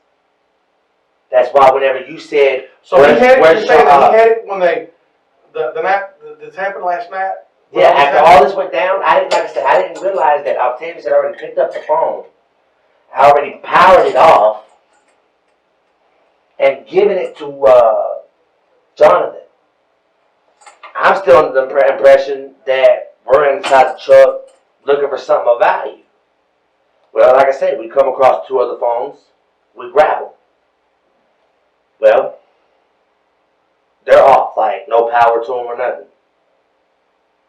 [SPEAKER 9] That's why whenever you said,
[SPEAKER 8] So he had it. You saying that he had it when the night this happened last night?
[SPEAKER 9] Yeah, after all this went down, I didn't realize that Octavius had already picked up the phone, already powered it off, and given it to Jonathan. I'm still under the impression that we're inside the truck looking for something of value. Well, like I said, we come across 2 other phones, we grab them. Well, they're off, like no power to them or nothing.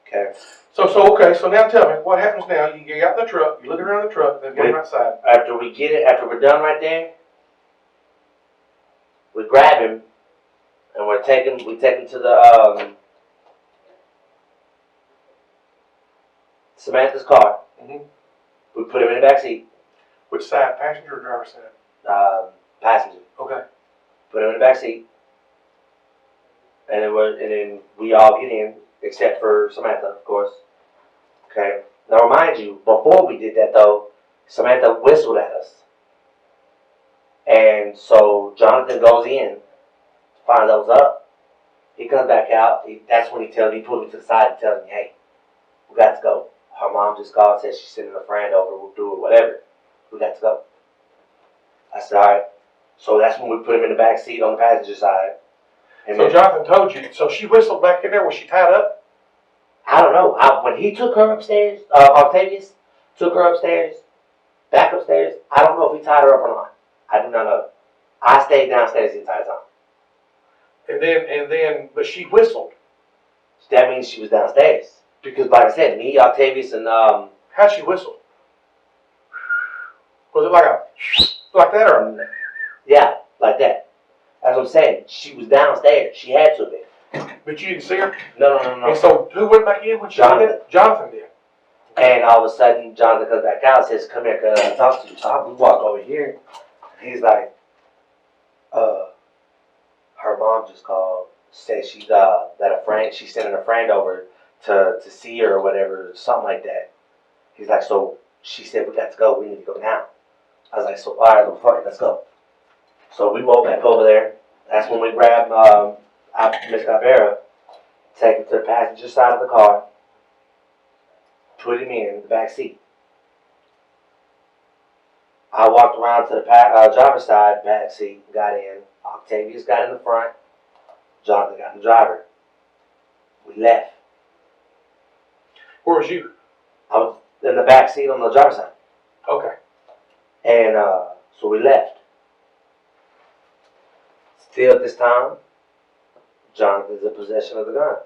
[SPEAKER 9] Okay.
[SPEAKER 8] So now tell me, what happens now? You get out in the truck, you look around the truck, then get outside.
[SPEAKER 9] After we're done right there, we grab him, and we take him to the Samantha's car.
[SPEAKER 8] Mm-hmm.
[SPEAKER 9] We put him in the back seat.
[SPEAKER 8] Which side, passenger or driver's side?
[SPEAKER 9] Passenger.
[SPEAKER 8] Okay.
[SPEAKER 9] Put him in the back seat, and then we all get in, except for Samantha, of course. Okay. Now, remind you, before we did that though, Samantha whistled at us, and so Jonathan goes in to find out what's up. He comes back out. That's when he pulled me to the side and tells me, "Hey, we got to go. Her mom just called, said she's sending a friend over. We'll do it, whatever. We got to go." I said, "All right." So that's when we put him in the back seat on the passenger side. And
[SPEAKER 8] so Jonathan told you. So she whistled back in there. Was she tied up?
[SPEAKER 9] I don't know. When he took her upstairs, Octavius took her upstairs, back upstairs. I don't know if he tied her up or not. I do not know. I stayed downstairs the entire time.
[SPEAKER 8] And then, but she whistled.
[SPEAKER 9] That means she was downstairs. Because, like I said, me, Octavius, and
[SPEAKER 8] how'd she whistle? Was it like that or?
[SPEAKER 9] Yeah, like that. That's what I'm saying. She was downstairs. She had to be.
[SPEAKER 8] But you didn't see her?
[SPEAKER 9] No.
[SPEAKER 8] And so who went back in when she
[SPEAKER 9] Jonathan.
[SPEAKER 8] did it? Jonathan did.
[SPEAKER 9] And all of a sudden, Jonathan comes back out and says, "Come here, cuz I talk to you." So we walk over here. He's like, her mom just called, said she's she's sending a friend over to see her or whatever, something like that. He's like, so she said, "We got to go. We need to go now." I was like, "So all right, well, fuck it, let's go." So we walk back over there. That's when we grab Miss Cabrera, take him to the passenger side of the car, put him in the back seat. I walked around to the driver's side back seat, got in. Octavius got in the front. Jonathan got in the driver. We left.
[SPEAKER 8] Where was you?
[SPEAKER 9] I was in the back seat on the driver's side.
[SPEAKER 8] Okay.
[SPEAKER 9] And so we left. Still at this time, Jonathan's in possession of the gun.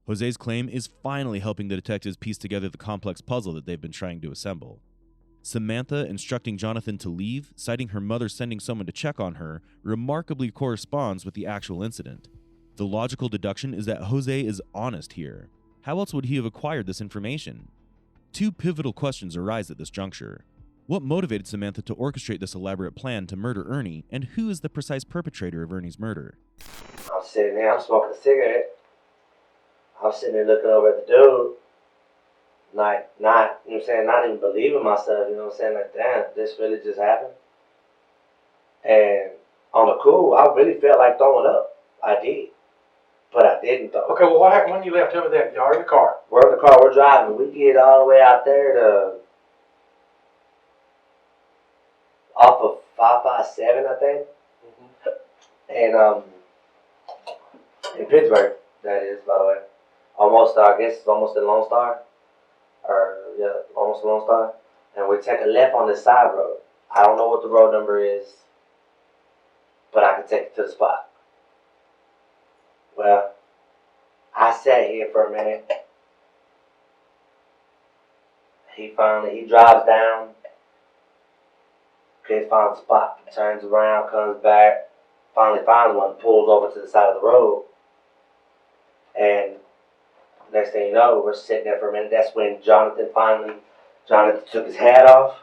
[SPEAKER 5] Jose's claim is finally helping the detectives piece together the complex puzzle that they've been trying to assemble. Samantha instructing Jonathan to leave, citing her mother sending someone to check on her, remarkably corresponds with the actual incident. The logical deduction is that Jose is honest here. How else would he have acquired this information? 2 pivotal questions arise at this juncture. What motivated Samantha to orchestrate this elaborate plan to murder Ernie, and who is the precise perpetrator of Ernie's murder?
[SPEAKER 9] I'm sitting there, I'm smoking a cigarette. I'm sitting there looking over at the dude. Like, not, you know what I'm saying, not even believing myself, you know what I'm saying, like, damn, this really just happened. And on the cool, I really felt like throwing up. I did. But I didn't though.
[SPEAKER 8] Okay, well what happened when you left? Tell me that. Y'all in the car.
[SPEAKER 9] We're in the car, we're driving. We get all the way out there to off of 557, I think. And in Pittsburgh, that is, by the way. Almost, I guess it's almost in Lone Star. Or, yeah, almost Lone Star. And we take a left on this side road. I don't know what the road number is, but I can take it to the spot. Well, I sat here for a minute. He drives down. Okay, finds a spot. Turns around, comes back. Finally finds one, pulls over to the side of the road. And Next thing you know, we're sitting there for a minute. That's when Jonathan took his hat off,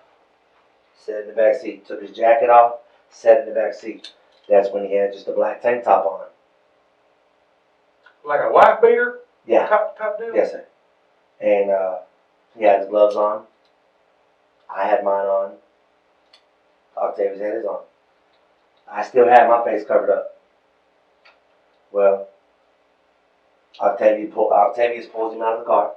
[SPEAKER 9] sat in the back seat, took his jacket off, sat in the back seat. That's when he had just a black tank top on.
[SPEAKER 7] Like a wife beater?
[SPEAKER 9] Yeah.
[SPEAKER 7] Top deal?
[SPEAKER 9] Yes, sir. And he had his gloves on. I had mine on. Octavius had his on. I still had my face covered up. Well, Octavius pulls him out of the car.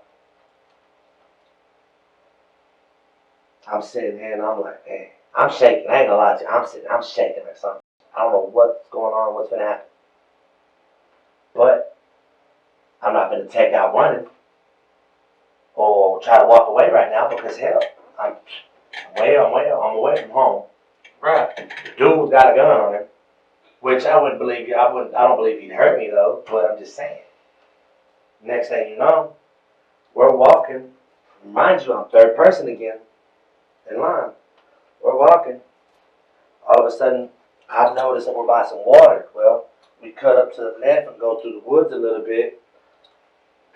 [SPEAKER 9] I'm sitting here and I'm like, hey, I'm shaking. I ain't gonna lie to you. I'm shaking like something. I don't know what's going on, what's gonna happen. But I'm not gonna take out running or try to walk away right now because hell, I'm away from home.
[SPEAKER 7] Right.
[SPEAKER 9] The dude's got a gun on him, which I don't believe he'd hurt me though, but I'm just saying. Next thing you know, we're walking. Mind you, I'm third person again in line. We're walking. All of a sudden, I've noticed that we're by some water. Well, we cut up to the left and go through the woods a little bit.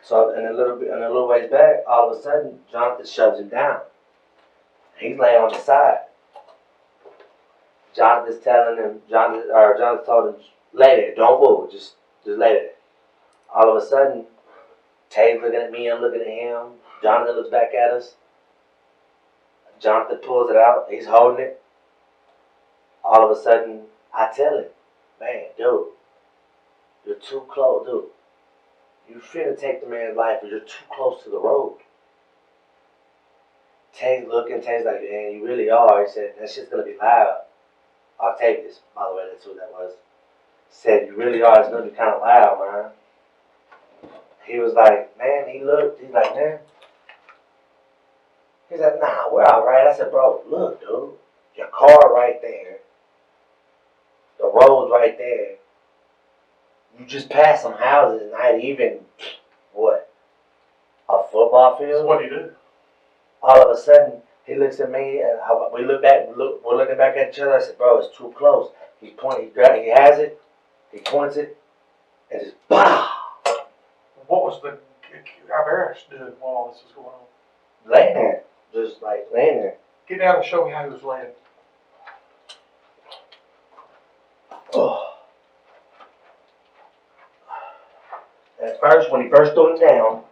[SPEAKER 9] So, and a little ways back, all of a sudden, Jonathan shoves him down. He's laying on the side. Jonathan told him, lay there, don't move, just lay there. All of a sudden, Tay's looking at me, I'm looking at him. Jonathan looks back at us. Jonathan pulls it out, he's holding it. All of a sudden, I tell him, man, dude, you're too close, dude. You finna take the man's life, but you're too close to the road. Tay's looking, Tay's like, man, you really are. He said, that shit's gonna be loud. Octavius, by the way, that's who that was. Said, you really are, it's gonna be kind of loud, man. He was like, man, he's like, man. He's like, nah, we're all right. I said, bro, look, dude, your car right there. The road's right there. You just passed some houses, not even, what, a football field?
[SPEAKER 7] So what do you do?
[SPEAKER 9] All of a sudden, he looks at me, and we're looking back at each other. I said, bro, it's too close. He has it, he points it, and just, bah!
[SPEAKER 7] What was the Iberis doing while all this was going on?
[SPEAKER 9] Laying there. Just like laying there.
[SPEAKER 7] Get down and show me how he was laying.
[SPEAKER 9] Oh. At first, when he first threw him down,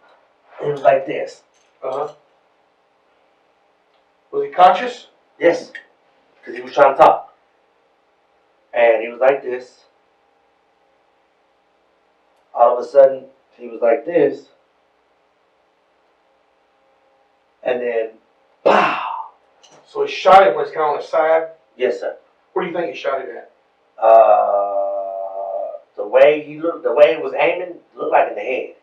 [SPEAKER 9] it was like this.
[SPEAKER 7] Uh-huh. Was he conscious?
[SPEAKER 9] Yes. Because he was trying to talk. And he was like this. All of a sudden, he was like this. And then, pow!
[SPEAKER 7] So he shot him when he's kind of on his side?
[SPEAKER 9] Yes, sir.
[SPEAKER 7] Where do you think he shot him at?
[SPEAKER 9] The way he was aiming, looked like in the head.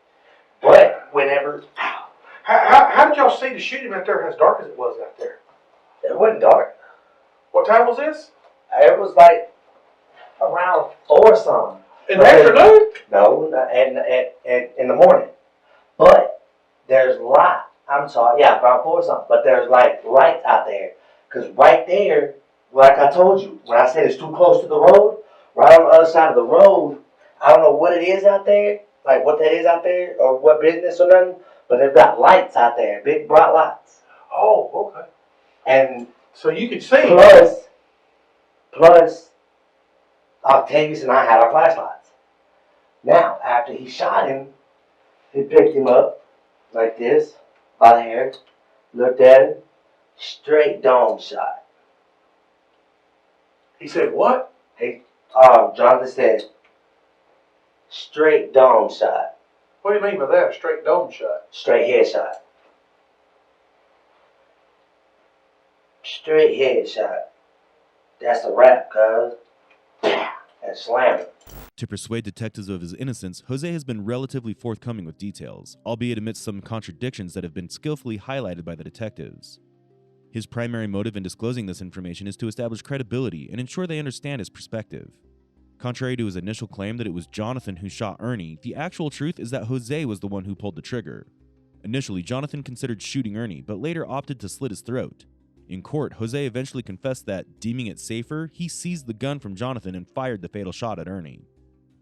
[SPEAKER 9] But whenever, pow!
[SPEAKER 7] How did y'all see to shoot him out there as dark as it was out there?
[SPEAKER 9] It wasn't dark.
[SPEAKER 7] What time was this?
[SPEAKER 9] It was like around 4 something.
[SPEAKER 7] In the afternoon?
[SPEAKER 9] No, in the morning. But there's light. I'm sorry, yeah, around 4 something. But there's like lights out there. Because right there, like I told you, when I said it's too close to the road, right on the other side of the road, I don't know what it is out there, like what that is out there, or what business or nothing, but they've got lights out there, big bright lights.
[SPEAKER 7] Oh, okay.
[SPEAKER 9] And
[SPEAKER 7] so you could see.
[SPEAKER 9] Plus, Octavius and I had our flashlights. Now, after he shot him, he picked him up like this, by the hair, looked at him, straight dome shot.
[SPEAKER 7] He said what?
[SPEAKER 9] Jonathan said, straight dome shot.
[SPEAKER 7] What do you mean by that? A straight dome shot?
[SPEAKER 9] Straight head shot. Straight head shot. That's a wrap, cuz. And slam it.
[SPEAKER 5] To persuade detectives of his innocence, Jose has been relatively forthcoming with details, albeit amidst some contradictions that have been skillfully highlighted by the detectives. His primary motive in disclosing this information is to establish credibility and ensure they understand his perspective. Contrary to his initial claim that it was Jonathan who shot Ernie, the actual truth is that Jose was the one who pulled the trigger. Initially, Jonathan considered shooting Ernie, but later opted to slit his throat. In court, Jose eventually confessed that, deeming it safer, he seized the gun from Jonathan and fired the fatal shot at Ernie.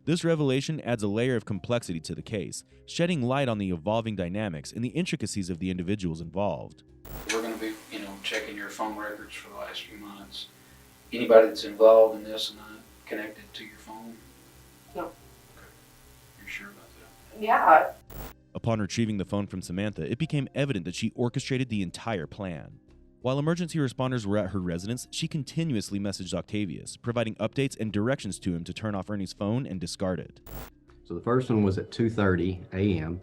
[SPEAKER 5] This revelation adds a layer of complexity to the case, shedding light on the evolving dynamics and the intricacies of the individuals involved.
[SPEAKER 7] We're going to be, checking your phone records for the last few months. Anybody that's involved in this and not connected to your phone?
[SPEAKER 10] No.
[SPEAKER 7] Okay. You're sure about that?
[SPEAKER 10] Yeah.
[SPEAKER 5] Upon retrieving the phone from Samantha, it became evident that she orchestrated the entire plan. While emergency responders were at her residence, she continuously messaged Octavius, providing updates and directions to him to turn off Ernie's phone and discard it.
[SPEAKER 11] So the first one was at 2:30 a.m.,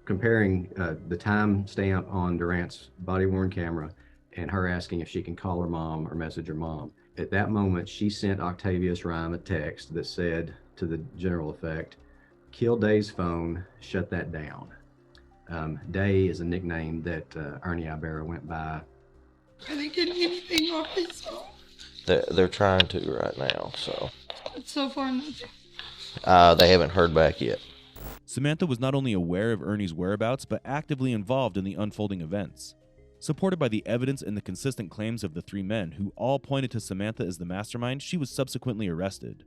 [SPEAKER 11] comparing the time stamp on Durant's body-worn camera and her asking if she can call her mom or message her mom. At that moment, she sent Octavius Rhyme a text that said, to the general effect, "Kill Day's phone, shut that down." Day is a nickname that Ernie Ibarra went by.
[SPEAKER 4] Are they getting anything off his phone?
[SPEAKER 3] They're trying to right now, so.
[SPEAKER 4] But so far, nothing.
[SPEAKER 3] They haven't heard back yet.
[SPEAKER 5] Samantha was not only aware of Ernie's whereabouts, but actively involved in the unfolding events. Supported by the evidence and the consistent claims of the three men, who all pointed to Samantha as the mastermind, she was subsequently arrested.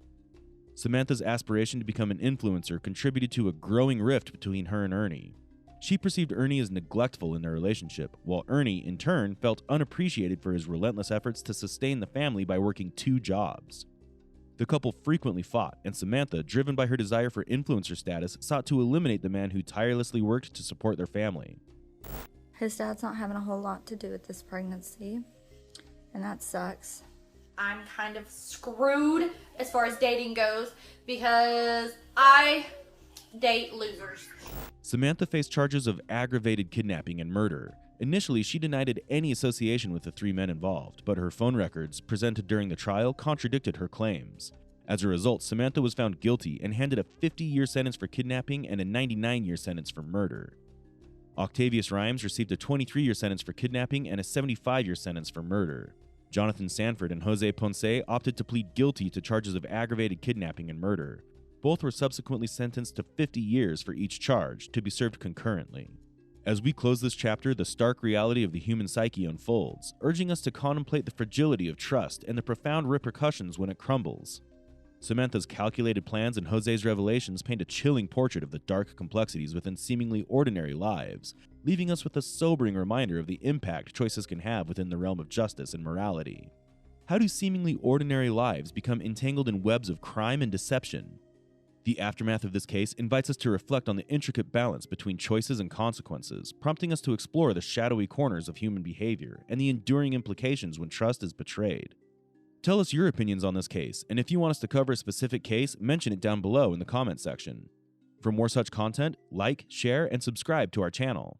[SPEAKER 5] Samantha's aspiration to become an influencer contributed to a growing rift between her and Ernie. She perceived Ernie as neglectful in their relationship, while Ernie, in turn, felt unappreciated for his relentless efforts to sustain the family by working 2 jobs. The couple frequently fought, and Samantha, driven by her desire for influencer status, sought to eliminate the man who tirelessly worked to support their family.
[SPEAKER 12] His dad's not having a whole lot to do with this pregnancy, and that sucks.
[SPEAKER 6] I'm kind of screwed as far as dating goes because I date losers.
[SPEAKER 5] Samantha faced charges of aggravated kidnapping and murder. Initially, she denied any association with the 3 men involved, but her phone records presented during the trial contradicted her claims. As a result, Samantha was found guilty and handed a 50-year sentence for kidnapping and a 99-year sentence for murder. Octavius Rhymes received a 23-year sentence for kidnapping and a 75-year sentence for murder. Jonathan Sanford and Jose Ponce opted to plead guilty to charges of aggravated kidnapping and murder. Both were subsequently sentenced to 50 years for each charge, to be served concurrently. As we close this chapter, the stark reality of the human psyche unfolds, urging us to contemplate the fragility of trust and the profound repercussions when it crumbles. Samantha's calculated plans and Jose's revelations paint a chilling portrait of the dark complexities within seemingly ordinary lives, leaving us with a sobering reminder of the impact choices can have within the realm of justice and morality. How do seemingly ordinary lives become entangled in webs of crime and deception? The aftermath of this case invites us to reflect on the intricate balance between choices and consequences, prompting us to explore the shadowy corners of human behavior and the enduring implications when trust is betrayed. Tell us your opinions on this case, and if you want us to cover a specific case, mention it down below in the comment section. For more such content, like, share, and subscribe to our channel.